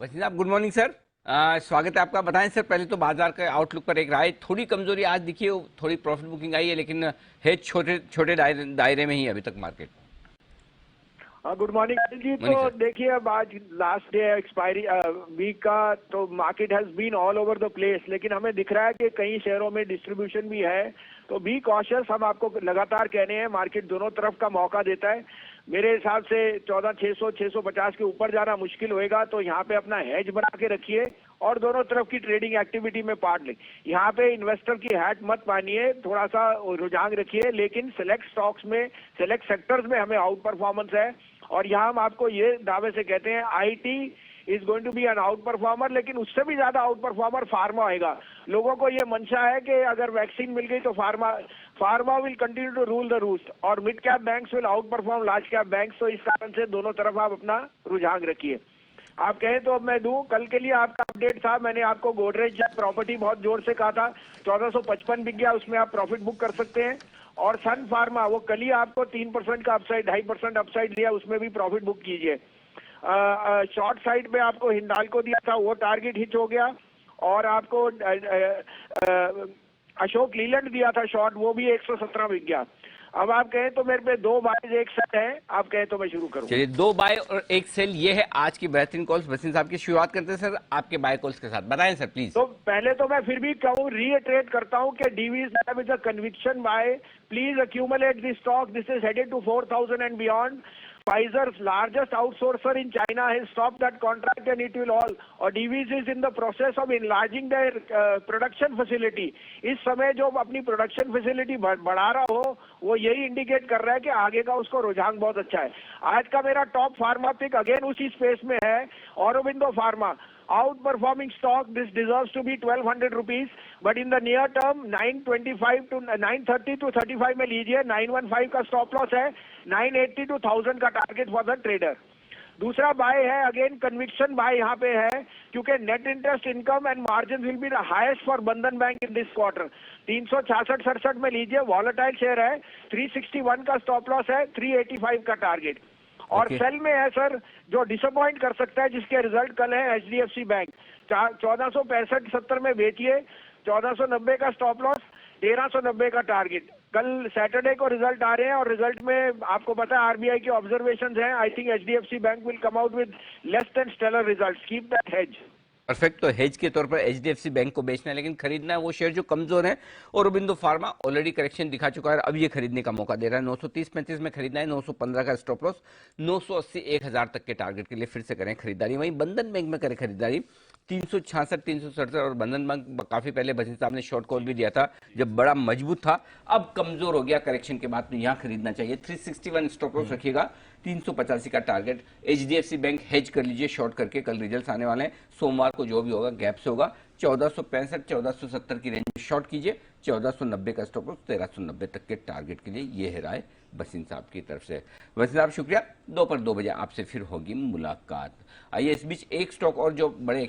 वसीम साहब good morning sir. स्वागत है आपका। बताएं सर, पहले तो बाजार के आउटलुक पर एक राय। थोड़ी कमजोरी आज दिखी है, थोड़ी प्रॉफिट बुकिंग आई है, लेकिन है छोटे छोटे दायरे में ही अभी तक market. Good morning Anil ji. Morning तो सर। देखिए, अब आज लास्ट डे है एक्सपायरी वीक का, तो market has been all over the place, लेकिन हमें दिख रहा है कि कई शेयरों में डिस्ट्रीब्यूशन भी है। तो बी कॉशियस, हम आपको लगातार कहने हैं, मार्केट दोनों तरफ का मौका देता है। मेरे हिसाब से 14,600 650 के ऊपर जाना मुश्किल होएगा, तो यहाँ पे अपना हेज बना के रखिए और दोनों तरफ की ट्रेडिंग एक्टिविटी में पार्ट ले। यहाँ पे इन्वेस्टर की हैट मत मानिए, थोड़ा सा रुझान रखिए, लेकिन सिलेक्ट स्टॉक्स में, सिलेक्ट सेक्टर्स में हमें आउट परफॉर्मेंस है। और यहाँ हम आपको ये दावे से कहते हैं IT is going to be an outperformer, लेकिन उससे भी ज्यादा आउट परफॉर्मर फार्मा आएगा। लोगों को ये मंशा है कि अगर वैक्सीन मिल गई तो pharma will continue to rule the roost और mid cap banks will outperform large cap banks. तो इस कारण से दोनों तरफ आप अपना रुझान रखिए। आप कहें तो अब मैं दूं, कल के लिए आपका अपडेट था, मैंने आपको गोदरेज प्रॉपर्टी बहुत जोर से कहा था, 1455 बिक गया, उसमें आप प्रॉफिट बुक कर सकते हैं। और सन फार्मा, वो कल ही आपको 3% का अपसाइड, 2.5% अपसाइड दिया, उसमें भी प्रॉफिट बुक कीजिए। शॉर्ट साइड पे आपको हिंडाल्को दिया था, वो टारगेट हिट हो गया। और आपको अशोक लीलैंड दिया था शॉर्ट, वो भी 117 बिक गया। अब आप कहें तो मेरे पे 2 बाय 1 सेल है, आप कहें तो मैं शुरू करूं। चलिए, 2 बाय और 1 सेल, ये है आज की बेहतरीन कॉल्स। वसीम साहब की शुरुआत करते हैं सर आपके बाय कॉल्स के साथ। बताएं सर प्लीज। तो पहले तो मैं फिर भी कहूं, रीइटरेट करता हूं कि Divi's with a conviction buy, please accumulate this stock, this is headed to 4,000 and beyond. Pfizer's largest outsourcer in China has stopped that contract and it will all, और DVs is in the process of enlarging their production facility. इस समय जो अपनी production facility बढ़ा रहा हो, वो यही इंडिकेट कर रहा है कि आगे का उसको रुझान बहुत अच्छा है। आज का मेरा टॉप फार्मा पिक अगेन उसी स्पेस में है, Aurobindo pharma. Outperforming stock, this deserves to be 1,200 rupees, but in the near term 925 to 930 to 35 में लीजिए। 915 का स्टॉप लॉस है, 980 to 1,000 का टारगेट फॉर द ट्रेडर। दूसरा बाय है, अगेन कन्विक्शन बाय यहाँ पे है, क्योंकि net interest income and margin will be the highest for बंधन बैंक इन दिस क्वार्टर। 366-67 में लीजिए, वॉलेटाइल शेयर है, 361 का स्टॉप लॉस है, 385 का टारगेट। और सेल में है सर, जो डिसअपॉइंट कर सकता है, जिसके रिजल्ट कल है, एचडीएफसी बैंक। 1465-70 में बेचिए, 1490 का स्टॉप लॉस, 1390 का टारगेट। कल सैटरडे को रिजल्ट आ रहे हैं और रिजल्ट में आपको पता है आरबीआई के ऑब्जर्वेशंस हैं। I think HDFC bank will come out with less than stellar results, keep that hedge. Perfect. तो हेज के तौर पर एचडीएफसी बैंक को बेचना है, लेकिन खरीदना है वो शेयर जो कमजोर है। और औरोबिंदो फार्मा ऑलरेडी करेक्शन दिखा चुका है, अब ये खरीदने का मौका दे रहा है। 930-35 में खरीदना है, 915 का स्टॉप लॉस, 980-1000 तक के टारगेट के लिए फिर से करें खरीदारी। वहीं बंधन बैंक में करें खरीदारी, 366-367। और बंधन बैंक काफी पहले वसीम साहब ने शॉर्ट कॉल भी दिया था जब बड़ा मजबूत था, अब कमजोर हो गया करेक्शन के बाद, तो यहां खरीदना चाहिए। 361 स्टॉप लॉस रखिएगा, 385 का टारगेट। एचडीएफसी बैंक हेज कर लीजिए शॉर्ट करके, कल रिजल्ट्स आने वाले हैं, सोमवार को जो भी होगा गैप से होगा। 1465-1470 की रेंज में शॉर्ट कीजिए, 1490 का स्टॉप लॉस, 1390 तक के टारगेट के लिए। ये है राय वसीम साहब की तरफ से। वसीम साहब शुक्रिया। दोपहर 2 बजे आपसे फिर होगी मुलाकात। आइए इस बीच एक स्टॉक और जो बड़े